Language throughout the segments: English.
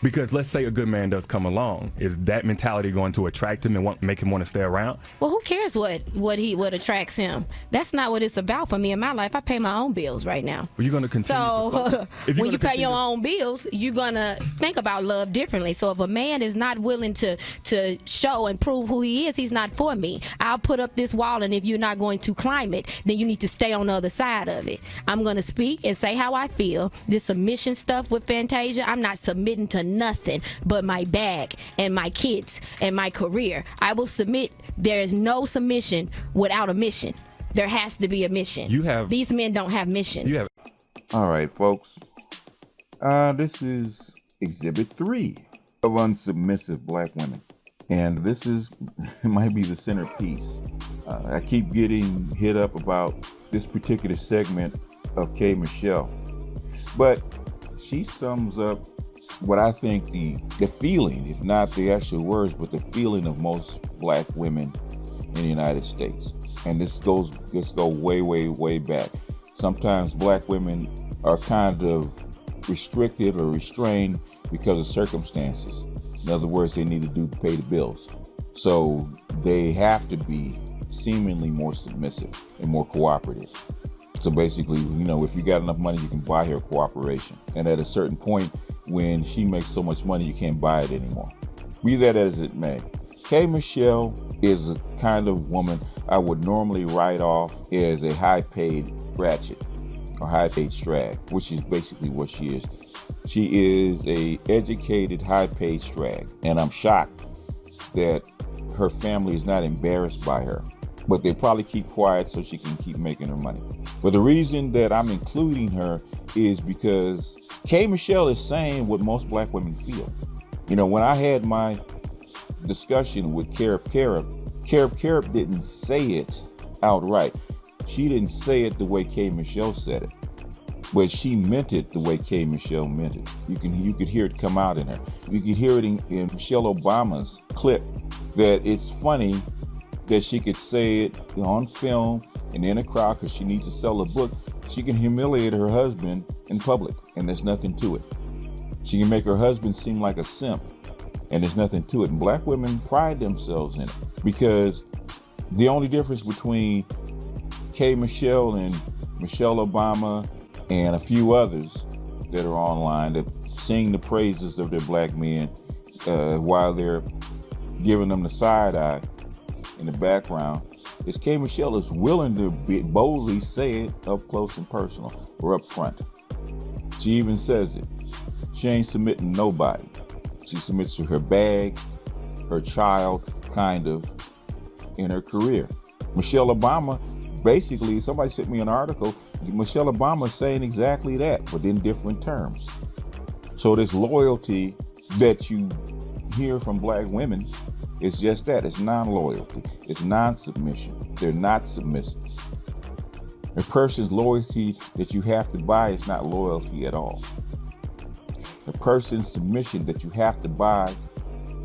Because let's say a good man does come along, is that mentality going to attract him and make him want to stay around? Well, who cares what attracts him? That's not what it's about for me in my life. I pay my own bills right now. Well, you're going to continue. So when you pay your own bills, you're gonna think about love differently. So if a man is not willing to show and prove who he is, he's not for me. I'll put up this wall, and if you're not going to climb it, then you need to stay on the other side of it. I'm gonna speak and say how I feel. This submission stuff with Fantasia, I'm not submitting to nothing but my bag and my kids and my career. I will submit. There is no submission without a mission. There has to be a mission. These men don't have missions. All right, folks. This is Exhibit 3 of Unsubmissive Black Women. And this might be the centerpiece. I keep getting hit up about this particular segment of K. Michelle. But she sums up what I think the feeling, if not the actual words, but the feeling of most black women in the United States. And this goes way, way, way back. Sometimes black women are kind of restricted or restrained because of circumstances. In other words, they need to pay the bills. So they have to be seemingly more submissive and more cooperative. So basically, if you got enough money, you can buy her cooperation. And at a certain point, when she makes so much money, you can't buy it anymore. Be that as it may. K. Michelle is a kind of woman I would normally write off as a high-paid ratchet or high-paid strag, which is basically what she is. She is a educated, high-paid strag, and I'm shocked that her family is not embarrassed by her. But they probably keep quiet so she can keep making her money. But the reason that I'm including her is because K. Michelle is saying what most black women feel. When I had my discussion with Carib didn't say it outright. She didn't say it the way K. Michelle said it, but she meant it the way K. Michelle meant it. You could hear it come out in her. You could hear it in Michelle Obama's clip, that it's funny that she could say it on film and in a crowd because she needs to sell a book. She can humiliate her husband in public, and there's nothing to it. She can make her husband seem like a simp, and there's nothing to it. And black women pride themselves in it, because the only difference between K. Michelle and Michelle Obama and a few others that are online that sing the praises of their black men while they're giving them the side eye in the background, is K. Michelle is willing to boldly say it up close and personal or up front. She even says it. She ain't submitting to nobody. She submits to her bag, her child, kind of, in her career. Michelle Obama, basically, somebody sent me an article, Michelle Obama is saying exactly that, but in different terms. So this loyalty that you hear from black women is just that. It's non-loyalty. It's non-submission. They're not submissive. A person's loyalty that you have to buy is not loyalty at all. A person's submission that you have to buy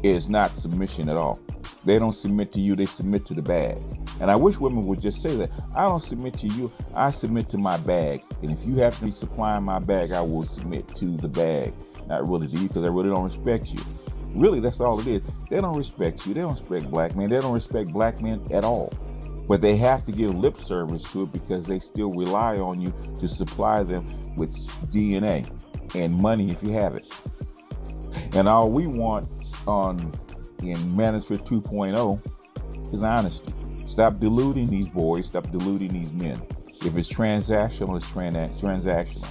is not submission at all. They don't submit to you, they submit to the bag. And I wish women would just say that. I don't submit to you, I submit to my bag. And if you have to be supplying my bag, I will submit to the bag. Not really to you, because I really don't respect you. Really, that's all it is. They don't respect you. They don't respect black men. They don't respect black men at all. But they have to give lip service to it because they still rely on you to supply them with DNA and money if you have it. And all we want in Manosphere 2.0 is honesty. Stop deluding these boys. Stop deluding these men. If it's transactional, it's transactional.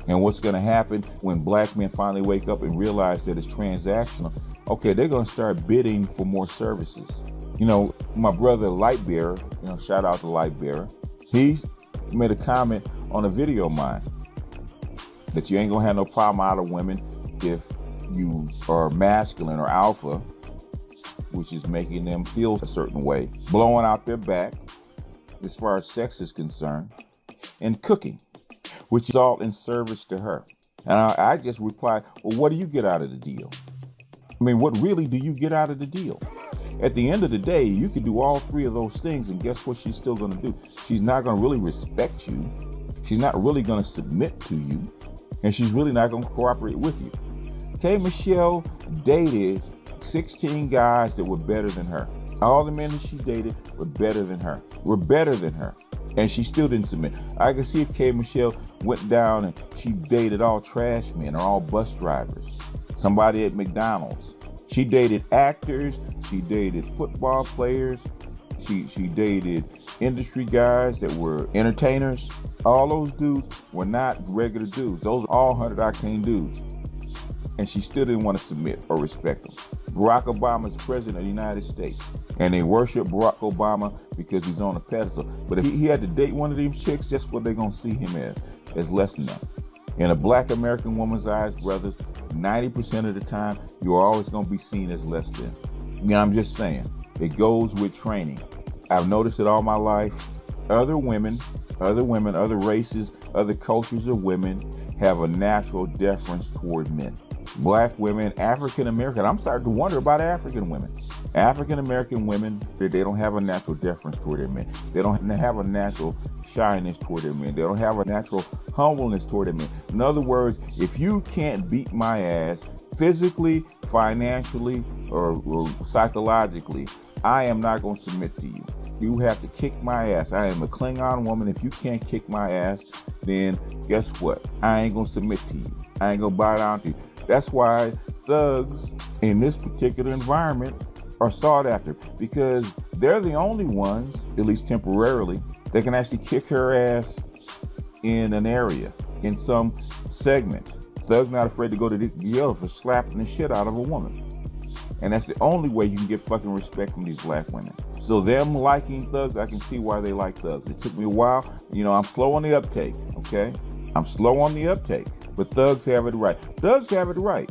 And what's going to happen when black men finally wake up and realize that it's transactional? Okay, they're going to start bidding for more services. My brother Lightbearer, shout out to Lightbearer, he made a comment on a video of mine that you ain't going to have no problem out of women if you are masculine or alpha, which is making them feel a certain way, blowing out their back as far as sex is concerned, and cooking, which is all in service to her. And I just replied, well, what do you get out of the deal? I mean, what really do you get out of the deal? At the end of the day, you can do all three of those things, and guess what she's still going to do? She's not going to really respect you. She's not really going to submit to you, and she's really not going to cooperate with you. K. Michelle dated 16 guys that were better than her. All the men that she dated were better than her. And she still didn't submit. I can see if K. Michelle went down and she dated all trash men or all bus drivers, somebody at McDonald's. She dated actors, she dated football players, she dated industry guys that were entertainers. All those dudes were not regular dudes. Those are all 100 octane dudes. And she still didn't want to submit or respect them. Barack Obama is president of the United States, and they worship Barack Obama because he's on a pedestal. But if he had to date one of these chicks, just what they're going to see him as less than them. In a black American woman's eyes, brothers, 90% of the time, you're always going to be seen as less than. I'm just saying, it goes with training. I've noticed it all my life. Other women, other races, other cultures of women have a natural deference toward men. Black women, African American, I'm starting to wonder about African women. African American women, they don't have a natural deference toward their men. They don't have a natural shyness toward their men. They don't have a natural humbleness toward their men. In other words, if you can't beat my ass physically, financially, or psychologically, I am not going to submit to you. You have to kick my ass. I am a Klingon woman. If you can't kick my ass, then guess what? I ain't going to submit to you. I ain't going to bow down to you. That's why thugs in this particular environment are sought after, because they're the only ones, at least temporarily, that can actually kick her ass in an area, in some segment. Thugs not afraid to go to the jail for slapping the shit out of a woman. And that's the only way you can get fucking respect from these black women. So them liking thugs, I can see why they like thugs. It took me a while. I'm slow on the uptake, okay? I'm slow on the uptake, but thugs have it right. Thugs have it right.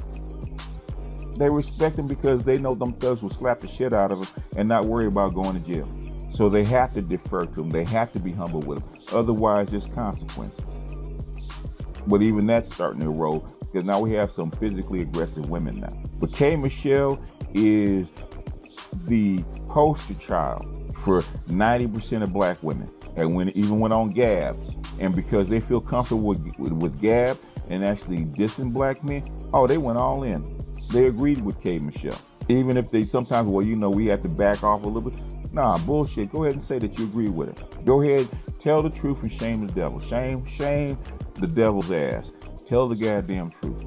They respect them because they know them thugs will slap the shit out of them and not worry about going to jail. So they have to defer to them. They have to be humble with them. Otherwise, there's consequences. But even that's starting to erode, because now we have some physically aggressive women now. But K. Michelle is the poster child for 90% of black women. And even went on Gabs. And because they feel comfortable with Gab and actually dissing black men, they went all in. They agreed with K. Michelle. Even if they sometimes, we have to back off a little bit. Nah, bullshit. Go ahead and say that you agree with it. Go ahead, tell the truth and shame the devil. Shame the devil's ass. Tell the goddamn truth.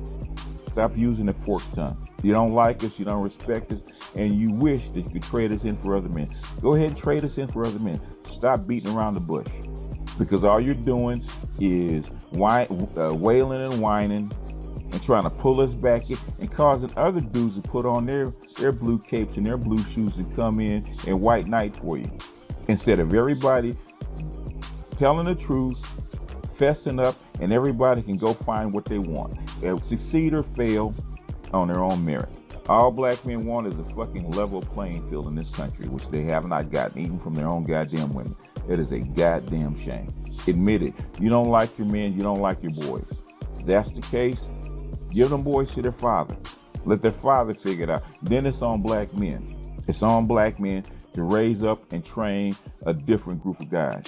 Stop using the forked tongue. You don't like us, you don't respect us, and you wish that you could trade us in for other men. Go ahead and trade us in for other men. Stop beating around the bush. Because all you're doing is wailing and whining and trying to pull us back in and causing other dudes to put on their blue capes and their blue shoes and come in and white knight for you. Instead of everybody telling the truth, fessing up, and everybody can go find what they want. They'll succeed or fail on their own merit. All black men want is a fucking level playing field in this country, which they have not gotten, even from their own goddamn women. It is a goddamn shame. Admit it. You don't like your men, you don't like your boys. If that's the case, give them boys to their father. Let their father figure it out. Then it's on black men. It's on black men to raise up and train a different group of guys.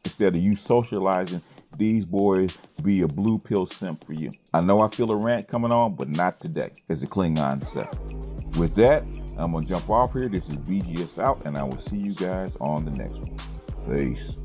Instead of you socializing these boys to be a blue pill simp for you. I know I feel a rant coming on, but not today, as a Klingon said. With that, I'm going to jump off here. This is BGS out, and I will see you guys on the next one. Peace.